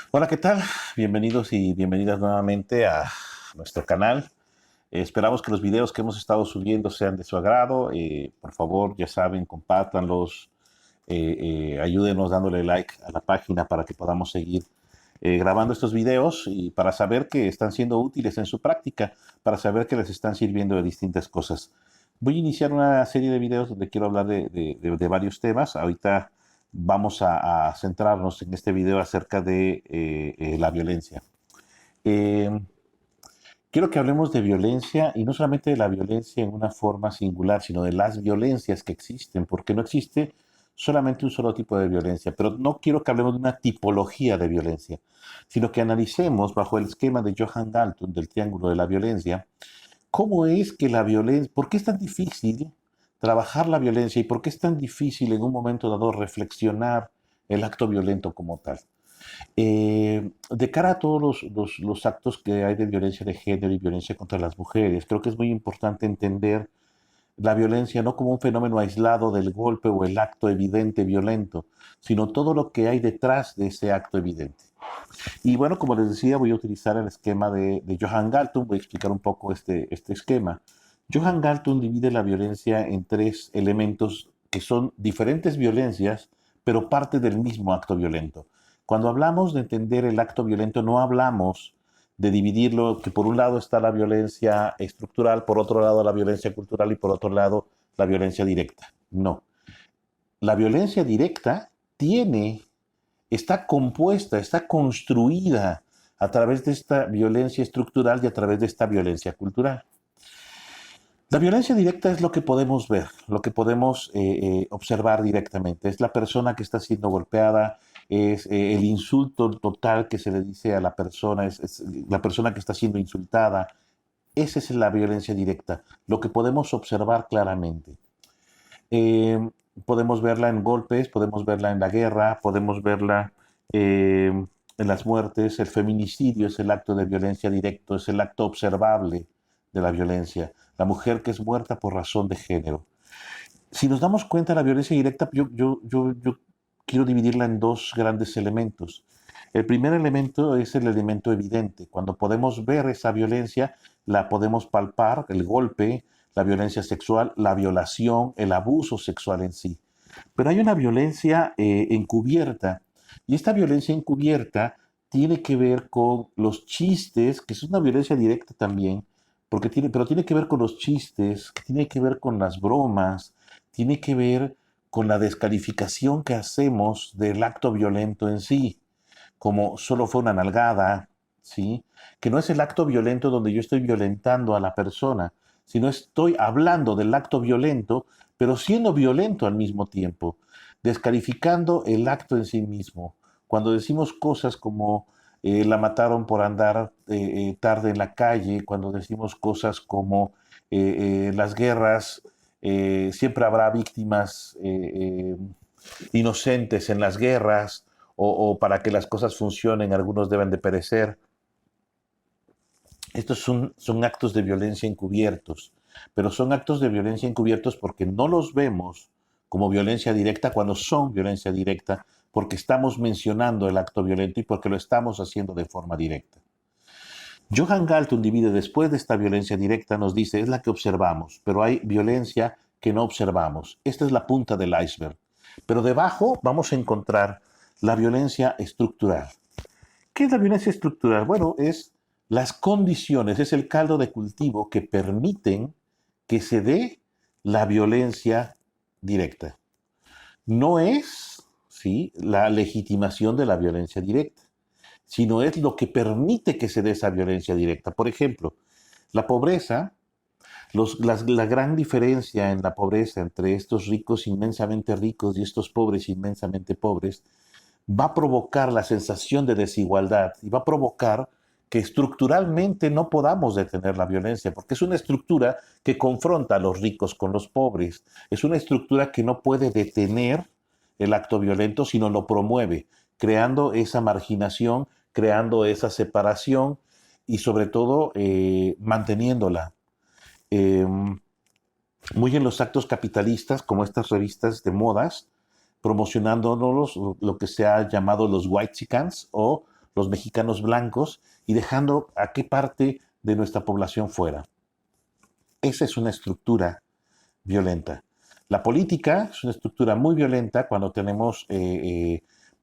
Hola, ¿qué tal? Bienvenidos y bienvenidas nuevamente a nuestro canal. Esperamos que los videos que hemos estado subiendo sean de su agrado. Por favor, ya saben, compártanlos, ayúdenos dándole like a la página para que podamos seguir grabando estos videos y para saber que están siendo útiles en su práctica, para saber que les están sirviendo de distintas cosas. Voy a iniciar una serie de videos donde quiero hablar de varios temas. Ahorita vamos a centrarnos en este video acerca de la violencia. Eh, Quiero que hablemos de violencia y no solamente de la violencia en una forma singular, sino de las violencias que existen, porque no existe solamente un solo tipo de violencia, pero no quiero que hablemos de una tipología de violencia, sino que analicemos bajo el esquema de Johan Galton del triángulo de la violencia, cómo es que la violencia, por qué es tan difícil trabajar la violencia y por qué es tan difícil en un momento dado reflexionar el acto violento como tal. De cara a todos los actos que hay de violencia de género y violencia contra las mujeres, creo que es muy importante entender la violencia no como un fenómeno aislado del golpe o el acto evidente violento, sino todo lo que hay detrás de ese acto evidente. Y bueno, como les decía, voy a utilizar el esquema de Johan Galtung, voy a explicar un poco este esquema. Johan Galtung divide la violencia en tres elementos que son diferentes violencias, pero parte del mismo acto violento. Cuando hablamos de entender el acto violento, no hablamos de dividirlo, que por un lado está la violencia estructural, por otro lado la violencia cultural y por otro lado la violencia directa. No. La violencia directa tiene, está compuesta, está construida a través de esta violencia estructural y a través de esta violencia cultural. La violencia directa es lo que podemos ver, lo que podemos observar directamente. Es la persona que está siendo golpeada, es el insulto total que se le dice a la persona, es la persona que está siendo insultada. Esa es la violencia directa, lo que podemos observar claramente. Eh, Podemos verla en golpes, podemos verla en la guerra, podemos verla en las muertes. El feminicidio es el acto de violencia directo, es el acto observable de la violencia. La mujer que es muerta por razón de género. Si nos damos cuenta, la violencia directa, yo quiero dividirla en dos grandes elementos. El primer elemento es el elemento evidente. Cuando podemos ver esa violencia, la podemos palpar, el golpe, la violencia sexual, la violación, el abuso sexual en sí. Pero hay una violencia encubierta, y esta violencia encubierta tiene que ver con los chistes, que es una violencia directa también, pero tiene que ver con los chistes, tiene que ver con las bromas, tiene que ver con la descalificación que hacemos del acto violento en sí, como solo fue una nalgada, ¿sí? Que no es el acto violento donde yo estoy violentando a la persona, sino estoy hablando del acto violento, pero siendo violento al mismo tiempo, descalificando el acto en sí mismo. Cuando decimos cosas como la mataron por andar tarde en la calle, cuando decimos cosas como las guerras, siempre habrá víctimas inocentes en las guerras, o para que las cosas funcionen algunos deben de perecer. Estos son actos de violencia encubiertos, pero son actos de violencia encubiertos porque no los vemos como violencia directa cuando son violencia directa, porque estamos mencionando el acto violento y porque lo estamos haciendo de forma directa. Johan Galton divide después de esta violencia directa, nos dice, es la que observamos, pero hay violencia que no observamos. Esta es la punta del iceberg. Pero debajo vamos a encontrar la violencia estructural. ¿Qué es la violencia estructural? Bueno, es las condiciones, es el caldo de cultivo que permiten que se dé la violencia directa. No es, ¿sí?, la legitimación de la violencia directa, sino es lo que permite que se dé esa violencia directa. Por ejemplo, la pobreza, la gran diferencia en la pobreza entre estos ricos inmensamente ricos y estos pobres inmensamente pobres va a provocar la sensación de desigualdad y va a provocar que estructuralmente no podamos detener la violencia, porque es una estructura que confronta a los ricos con los pobres, es una estructura que no puede detener el acto violento, sino lo promueve, creando esa marginación, creando esa separación y sobre todo manteniéndola. Eh, Muy en los actos capitalistas, como estas revistas de modas, promocionándonos lo que se ha llamado los whitexicans o los mexicanos blancos y dejando a qué parte de nuestra población fuera. Esa es una estructura violenta. La política es una estructura muy violenta cuando tenemos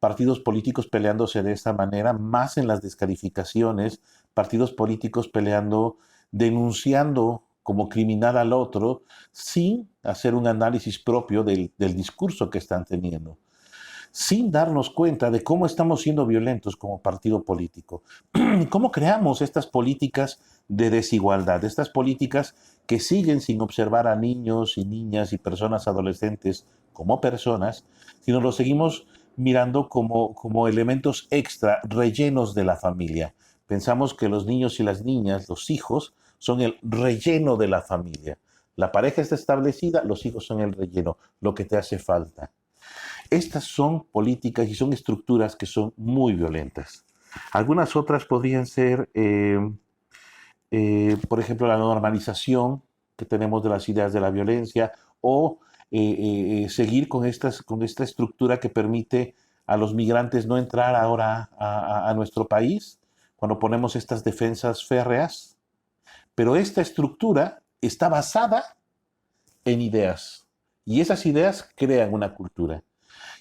partidos políticos peleándose de esta manera, más en las descalificaciones, partidos políticos peleando, denunciando como criminal al otro, sin hacer un análisis propio del discurso que están teniendo, sin darnos cuenta de cómo estamos siendo violentos como partido político. ¿Cómo creamos estas políticas de desigualdad? Estas políticas que siguen sin observar a niños y niñas y personas adolescentes como personas, sino los seguimos mirando como elementos extra, rellenos de la familia. Pensamos que los niños y las niñas, los hijos, son el relleno de la familia. La pareja está establecida, los hijos son el relleno, lo que te hace falta. Estas son políticas y son estructuras que son muy violentas. Algunas otras podrían ser, por ejemplo, la normalización que tenemos de las ideas de la violencia o seguir con esta estructura que permite a los migrantes no entrar ahora a nuestro país cuando ponemos estas defensas férreas. Pero esta estructura está basada en ideas y esas ideas crean una cultura.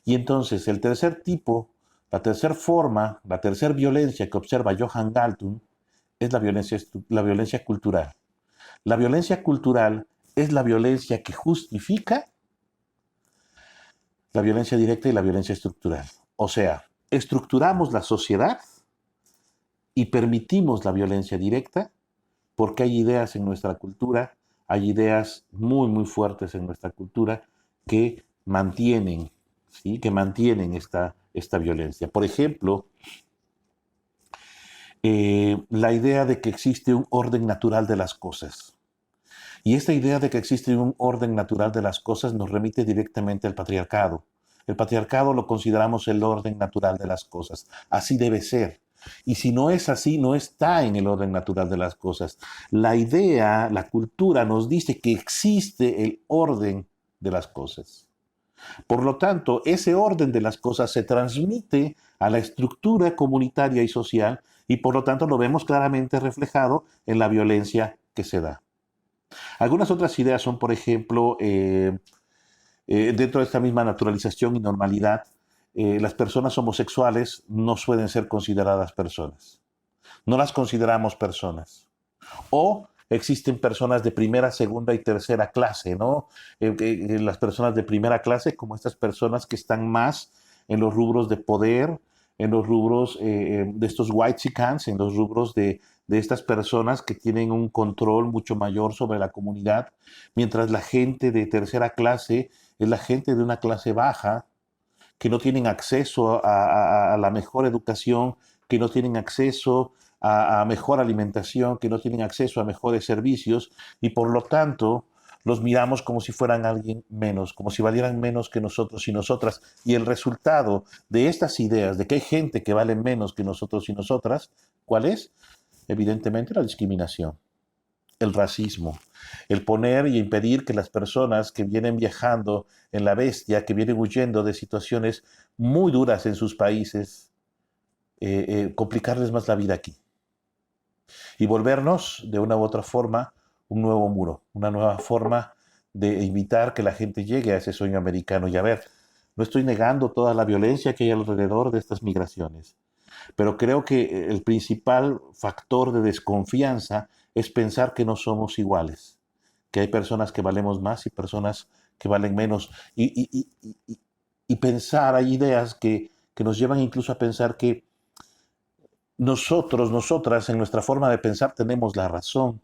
Y entonces el tercer tipo, la tercera forma, la tercera violencia que observa Johan Galtung es la violencia cultural. La violencia cultural es la violencia que justifica la violencia directa y la violencia estructural. O sea, estructuramos la sociedad y permitimos la violencia directa porque hay ideas en nuestra cultura, hay ideas muy, muy fuertes en nuestra cultura que mantienen, ¿sí? Que mantienen esta violencia. Por ejemplo, la idea de que existe un orden natural de las cosas. Y esta idea de que existe un orden natural de las cosas nos remite directamente al patriarcado. El patriarcado lo consideramos el orden natural de las cosas. Así debe ser. Y si no es así, no está en el orden natural de las cosas. La idea, la cultura nos dice que existe el orden de las cosas. Por lo tanto, ese orden de las cosas se transmite a la estructura comunitaria y social y por lo tanto lo vemos claramente reflejado en la violencia que se da. Algunas otras ideas son, por ejemplo, dentro de esta misma naturalización y normalidad, las personas homosexuales no suelen ser consideradas personas. No las consideramos personas. O existen personas de primera, segunda y tercera clase, ¿no? Las personas de primera clase como estas personas que están más en los rubros de poder, en los rubros de estos whitexicans, en los rubros de estas personas que tienen un control mucho mayor sobre la comunidad, mientras la gente de tercera clase es la gente de una clase baja, que no tienen acceso a la mejor educación, que no tienen acceso a mejor alimentación, que no tienen acceso a mejores servicios y por lo tanto los miramos como si fueran alguien menos, como si valieran menos que nosotros y nosotras. Y el resultado de estas ideas, de que hay gente que vale menos que nosotros y nosotras, ¿cuál es? Evidentemente la discriminación, el racismo, el poner y impedir que las personas que vienen viajando en la bestia, que vienen huyendo de situaciones muy duras en sus países, complicarles más la vida aquí. Y volvernos, de una u otra forma, un nuevo muro, una nueva forma de evitar que la gente llegue a ese sueño americano. Y a ver, no estoy negando toda la violencia que hay alrededor de estas migraciones, pero creo que el principal factor de desconfianza es pensar que no somos iguales, que hay personas que valemos más y personas que valen menos. Y pensar, hay ideas que nos llevan incluso a pensar que nosotros, nosotras, en nuestra forma de pensar tenemos la razón.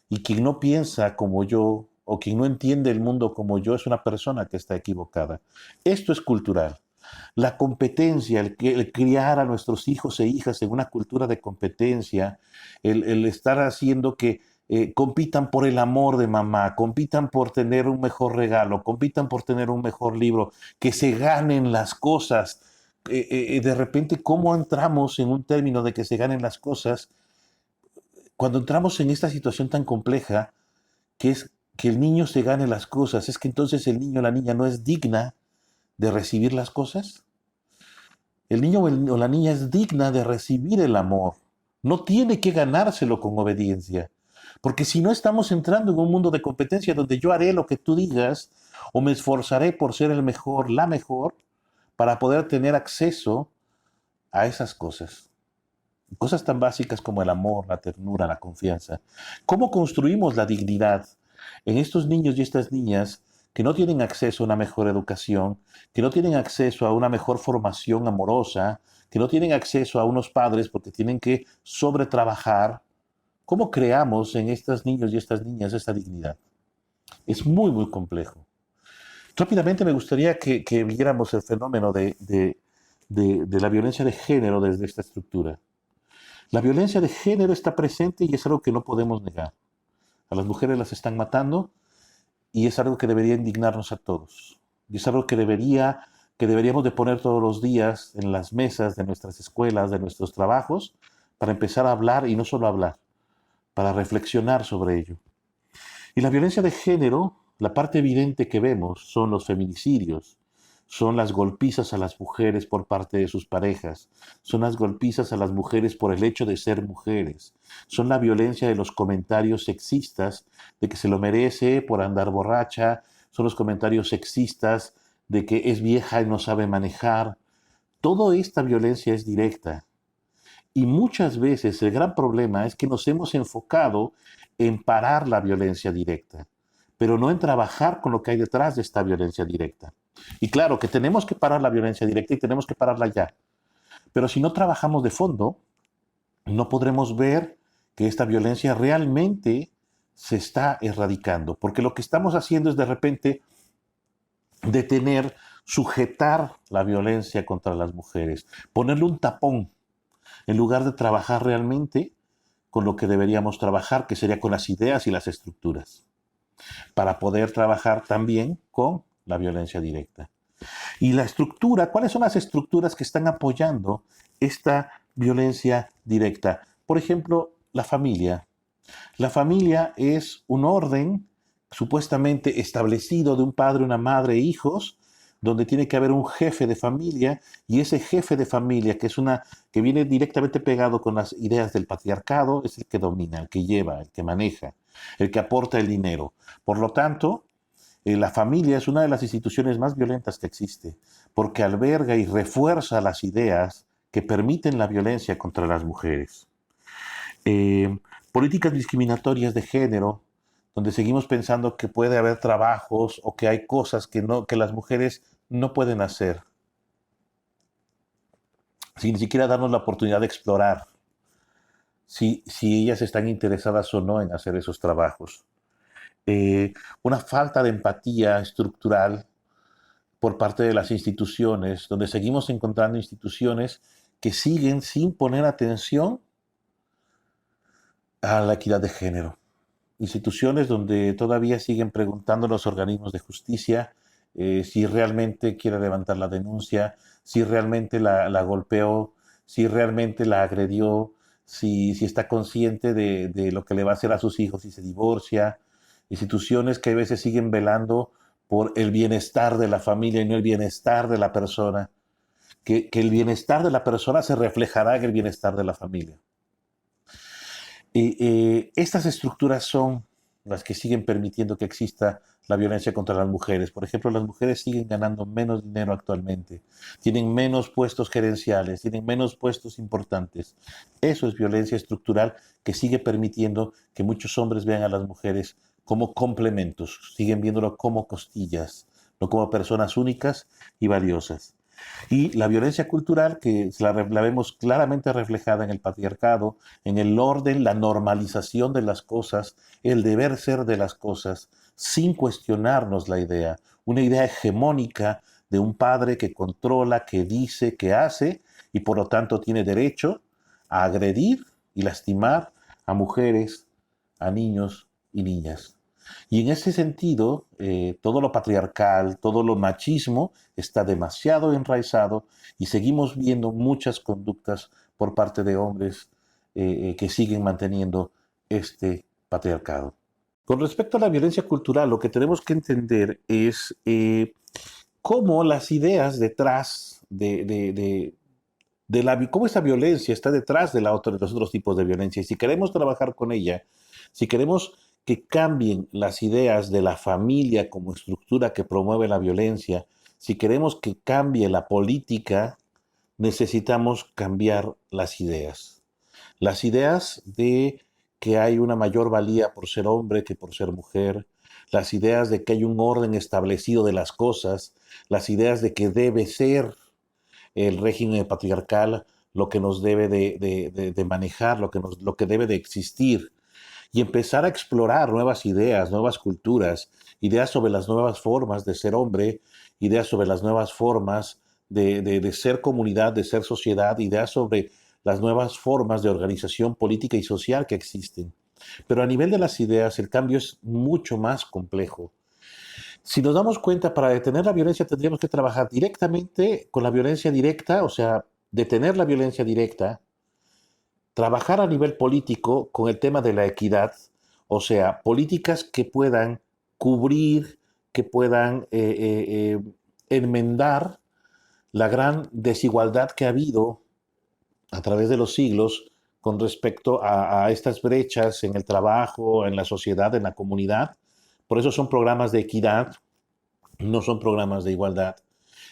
Y quien no piensa como yo o quien no entiende el mundo como yo es una persona que está equivocada. Esto es cultural. La competencia, el criar a nuestros hijos e hijas en una cultura de competencia, el estar haciendo que compitan por el amor de mamá, compitan por tener un mejor regalo, compitan por tener un mejor libro, que se ganen las cosas. De repente, ¿cómo entramos en un término de que se ganen las cosas? Cuando entramos en esta situación tan compleja, que es que el niño se gane las cosas, es que entonces el niño o la niña no es digna de recibir las cosas. El niño o la niña es digna de recibir el amor. No tiene que ganárselo con obediencia. Porque si no estamos entrando en un mundo de competencia donde yo haré lo que tú digas o me esforzaré por ser el mejor, la mejor, para poder tener acceso a esas cosas. Cosas tan básicas como el amor, la ternura, la confianza. ¿Cómo construimos la dignidad en estos niños y estas niñas que no tienen acceso a una mejor educación, que no tienen acceso a una mejor formación amorosa, que no tienen acceso a unos padres porque tienen que sobretrabajar? ¿Cómo creamos en estos niños y estas niñas esta dignidad? Es muy, muy complejo. Rápidamente me gustaría que viéramos el fenómeno de la violencia de género desde esta estructura. La violencia de género está presente y es algo que no podemos negar. A las mujeres las están matando y es algo que debería indignarnos a todos. Y es algo que deberíamos de poner todos los días en las mesas de nuestras escuelas, de nuestros trabajos, para empezar a hablar y no solo hablar, para reflexionar sobre ello. Y la violencia de género, la parte evidente que vemos son los feminicidios, son las golpizas a las mujeres por parte de sus parejas, son las golpizas a las mujeres por el hecho de ser mujeres, son la violencia de los comentarios sexistas de que se lo merece por andar borracha, son los comentarios sexistas de que es vieja y no sabe manejar. Toda esta violencia es directa. Y muchas veces el gran problema es que nos hemos enfocado en parar la violencia directa, pero no en trabajar con lo que hay detrás de esta violencia directa. Y claro que tenemos que parar la violencia directa y tenemos que pararla ya. Pero si no trabajamos de fondo, no podremos ver que esta violencia realmente se está erradicando. Porque lo que estamos haciendo es de repente detener, sujetar la violencia contra las mujeres, ponerle un tapón en lugar de trabajar realmente con lo que deberíamos trabajar, que sería con las ideas y las estructuras, para poder trabajar también con la violencia directa. Y la estructura, ¿cuáles son las estructuras que están apoyando esta violencia directa? Por ejemplo, la familia. La familia es un orden supuestamente establecido de un padre, una madre e hijos, donde tiene que haber un jefe de familia y ese jefe de familia, que viene directamente pegado con las ideas del patriarcado, es el que domina, el que lleva, el que maneja, el que aporta el dinero. Por lo tanto, la familia es una de las instituciones más violentas que existe, porque alberga y refuerza las ideas que permiten la violencia contra las mujeres. Eh, Políticas discriminatorias de género, donde seguimos pensando que puede haber trabajos o que hay cosas que las mujeres no pueden hacer, sin ni siquiera darnos la oportunidad de explorar si ellas están interesadas o no en hacer esos trabajos. Una falta de empatía estructural por parte de las instituciones, donde seguimos encontrando instituciones que siguen sin poner atención a la equidad de género. Instituciones donde todavía siguen preguntando a los organismos de justicia si realmente quiere levantar la denuncia, si realmente la golpeó, si realmente la agredió, si está consciente de lo que le va a hacer a sus hijos si se divorcia. Instituciones que a veces siguen velando por el bienestar de la familia y no el bienestar de la persona, que el bienestar de la persona se reflejará en el bienestar de la familia. Estas estructuras son las que siguen permitiendo que exista la violencia contra las mujeres. Por ejemplo, las mujeres siguen ganando menos dinero actualmente, tienen menos puestos gerenciales, tienen menos puestos importantes. Eso es violencia estructural que sigue permitiendo que muchos hombres vean a las mujeres como complementos, siguen viéndolo como costillas, no como personas únicas y valiosas. Y la violencia cultural, que la vemos claramente reflejada en el patriarcado, en el orden, la normalización de las cosas, el deber ser de las cosas, sin cuestionarnos la idea, una idea hegemónica de un padre que controla, que dice, que hace, y por lo tanto tiene derecho a agredir y lastimar a mujeres, a niños y niñas. Y en ese sentido, todo lo patriarcal, todo lo machismo está demasiado enraizado y seguimos viendo muchas conductas por parte de hombres que siguen manteniendo este patriarcado. Con respecto a la violencia cultural, lo que tenemos que entender es cómo las ideas detrás cómo esa violencia está detrás de los otros tipos de violencia. Y si queremos trabajar con ella, si queremos que cambien las ideas de la familia como estructura que promueve la violencia, si queremos que cambie la política, necesitamos cambiar las ideas. Las ideas de que hay una mayor valía por ser hombre que por ser mujer, las ideas de que hay un orden establecido de las cosas, las ideas de que debe ser el régimen patriarcal lo que nos debe de manejar, lo que debe de existir, y empezar a explorar nuevas ideas, nuevas culturas, ideas sobre las nuevas formas de ser hombre, ideas sobre las nuevas formas de ser comunidad, de ser sociedad, ideas sobre las nuevas formas de organización política y social que existen. Pero a nivel de las ideas, el cambio es mucho más complejo. Si nos damos cuenta, para detener la violencia tendríamos que trabajar directamente con la violencia directa, o sea, detener la violencia directa, trabajar a nivel político con el tema de la equidad, o sea, políticas que puedan cubrir, que puedan enmendar la gran desigualdad que ha habido a través de los siglos con respecto a estas brechas en el trabajo, en la sociedad, en la comunidad. Por eso son programas de equidad, no son programas de igualdad.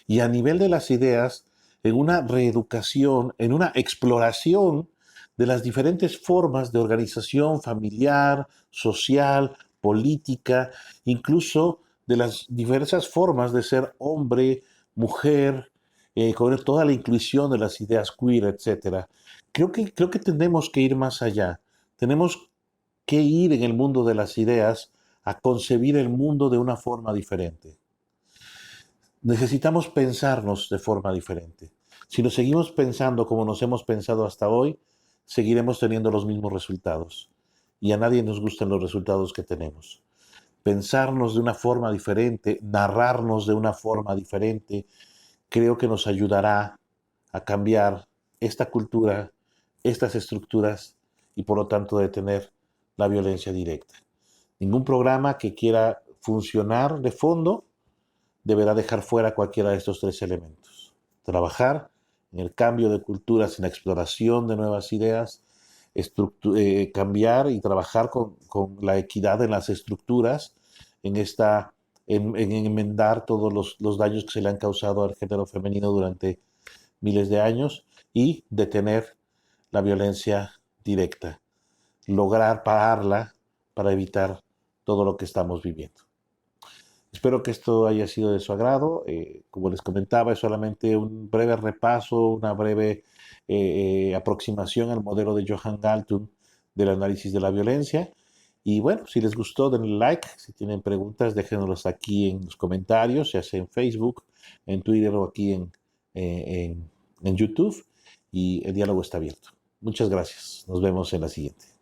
Y a nivel de las ideas, en una reeducación, en una exploración de las diferentes formas de organización familiar, social, política, incluso de las diversas formas de ser hombre, mujer, con toda la inclusión de las ideas queer, etcétera. Creo que tenemos que ir más allá. Tenemos que ir en el mundo de las ideas a concebir el mundo de una forma diferente. Necesitamos pensarnos de forma diferente. Si nos seguimos pensando como nos hemos pensado hasta hoy, seguiremos teniendo los mismos resultados. Y a nadie nos gustan los resultados que tenemos. Pensarnos de una forma diferente, narrarnos de una forma diferente, creo que nos ayudará a cambiar esta cultura, estas estructuras y por lo tanto detener la violencia directa. Ningún programa que quiera funcionar de fondo deberá dejar fuera cualquiera de estos tres elementos. Trabajar en el cambio de culturas, en la exploración de nuevas ideas, cambiar y trabajar con la equidad en las estructuras, en enmendar todos los daños que se le han causado al género femenino durante miles de años y detener la violencia directa, lograr pararla para evitar todo lo que estamos viviendo. Espero que esto haya sido de su agrado. Como les comentaba, es solamente un breve repaso, una breve aproximación al modelo de Johan Galtung del análisis de la violencia. Y bueno, si les gustó, denle like. Si tienen preguntas, déjenlos aquí en los comentarios, ya sea en Facebook, en Twitter o aquí en YouTube. Y el diálogo está abierto. Muchas gracias. Nos vemos en la siguiente.